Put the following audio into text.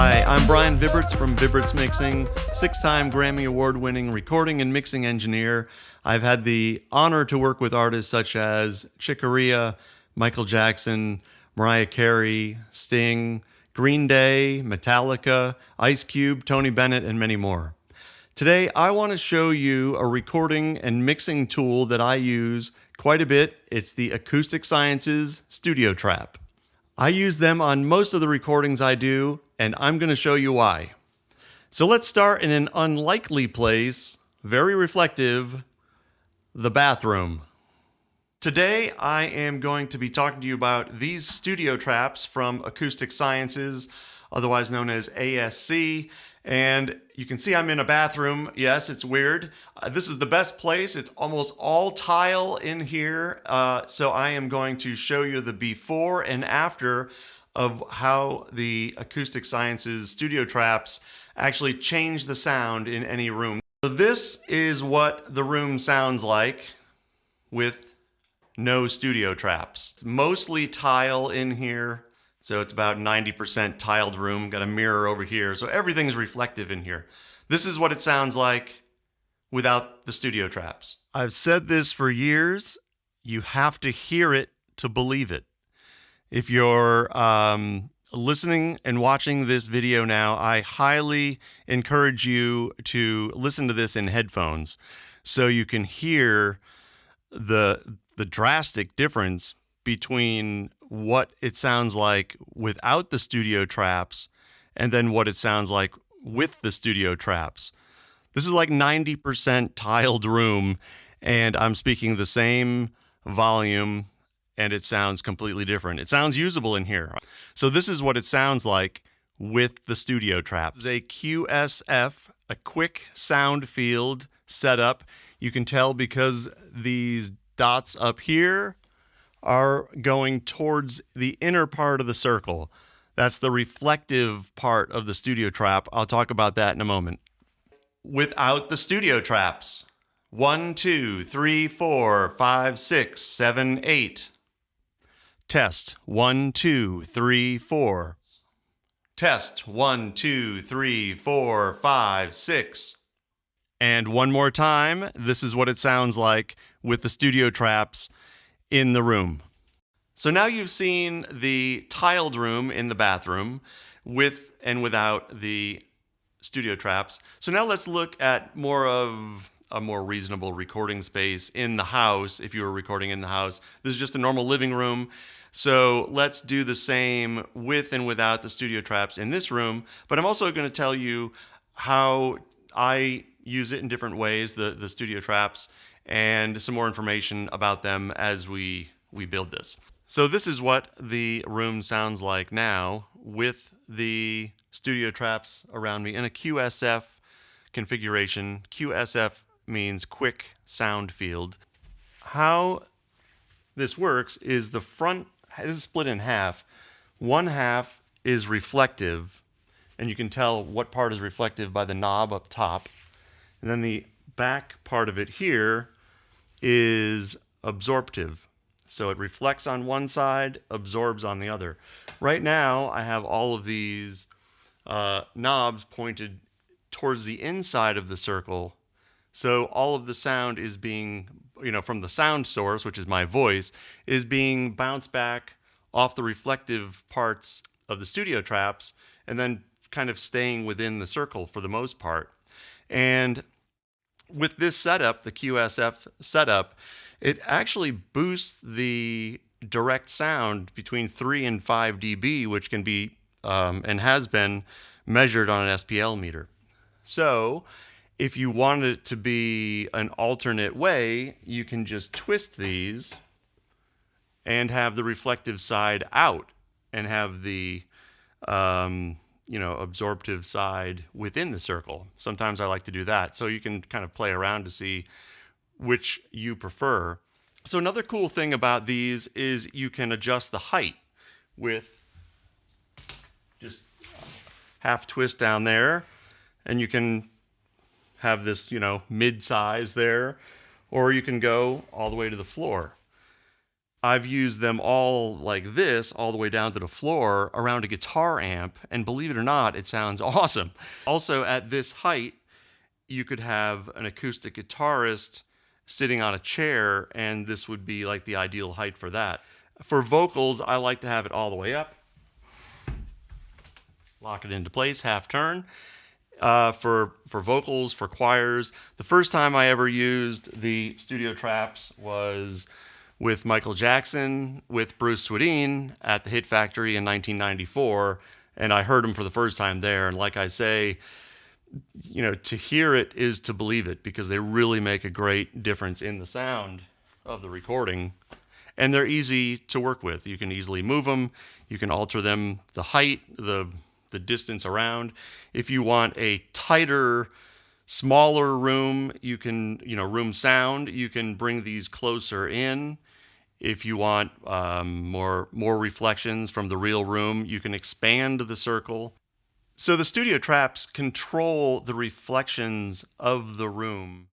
Hi, I'm Brian Vibberts from Vibberts Mixing, 6-time Grammy Award-winning recording and mixing engineer. I've had the honor to work with artists such as Chick Corea, Michael Jackson, Mariah Carey, Sting, Green Day, Metallica, Ice Cube, Tony Bennett, and many more. Today, I want to show you a recording and mixing tool that I use quite a bit. It's the Acoustic Sciences StudioTrap. I use them on most of the recordings I do, and I'm going to show you why. So let's start in an unlikely place, very reflective, the bathroom. Today, I am going to be talking to you about these StudioTraps from Acoustic Sciences, otherwise known as ASC. And you can see I'm in a bathroom. Yes, it's weird. This is the best place. It's almost all tile in here. So I am going to show you the before and after of how the Acoustic Sciences StudioTraps actually change the sound in any room. So this is what the room sounds like with no StudioTraps. It's mostly tile in here. So it's about 90% tiled room, got a mirror over here. So everything's reflective in here. This is what it sounds like without the StudioTraps. I've said this for years. You have to hear it to believe it. If you're listening and watching this video now, I highly encourage you to listen to this in headphones so you can hear the drastic difference between what it sounds like without the StudioTraps and then what it sounds like with the StudioTraps. This is like 90% tiled room, and I'm speaking the same volume, and it sounds completely different. It sounds usable in here. So this is what it sounds like with the StudioTraps. This is a QSF, a QuickSoundField setup. You can tell because these dots up here are going towards the inner part of the circle. That's the reflective part of the StudioTrap. I'll talk about that in a moment. Without the StudioTraps, 1, 2, 3, 4, 5, 6, 7, 8. Test 1, 2, 3, 4. Test 1, 2, 3, 4, 5, 6. And one more time, this is what it sounds like with the StudioTraps in the room. So now you've seen the tiled room in the bathroom with and without the StudioTraps. So now let's look at more of a more reasonable recording space in the house. If you were recording in the house, this is just a normal living room. So let's do the same with and without the StudioTraps in this room. But I'm also going to tell you how I use it in different ways, the StudioTraps, and some more information about them as we build this. So this is what the room sounds like now with the StudioTraps around me in a QSF configuration. QSF means QuickSoundField. How this works is the front is split in half. One half is reflective, and you can tell what part is reflective by the knob up top. And then the back part of it here is absorptive. So it reflects on one side, absorbs on the other. Right now, I have all of these knobs pointed towards the inside of the circle. So all of the sound is being, from the sound source, which is my voice, is being bounced back off the reflective parts of the StudioTraps and then kind of staying within the circle for the most part. And with this setup, the QSF setup, it actually boosts the direct sound between 3 and 5 dB, which can be and has been measured on an SPL meter. So if you want it to be an alternate way, you can just twist these and have the reflective side out and have the absorptive side within the circle. Sometimes I like to do that. So you can kind of play around to see which you prefer. So another cool thing about these is you can adjust the height with just half twist down there, and you can have this, mid-size there, or you can go all the way to the floor. I've used them all like this, all the way down to the floor, around a guitar amp, and believe it or not, it sounds awesome. Also, at this height, you could have an acoustic guitarist sitting on a chair, and this would be like the ideal height for that. For vocals, I like to have it all the way up. Lock it into place, half turn. For vocals, for choirs, the first time I ever used the StudioTraps was with Michael Jackson, with Bruce Swedien at the Hit Factory in 1994, and I heard him for the first time there. And like I say, you know, to hear it is to believe it, because they really make a great difference in the sound of the recording. And they're easy to work with. You can easily move them. You can alter them, the height, the distance around. If you want a tighter, smaller room, you can, room sound, you can bring these closer in. If you want more reflections from the real room, you can expand the circle. So the StudioTraps control the reflections of the room.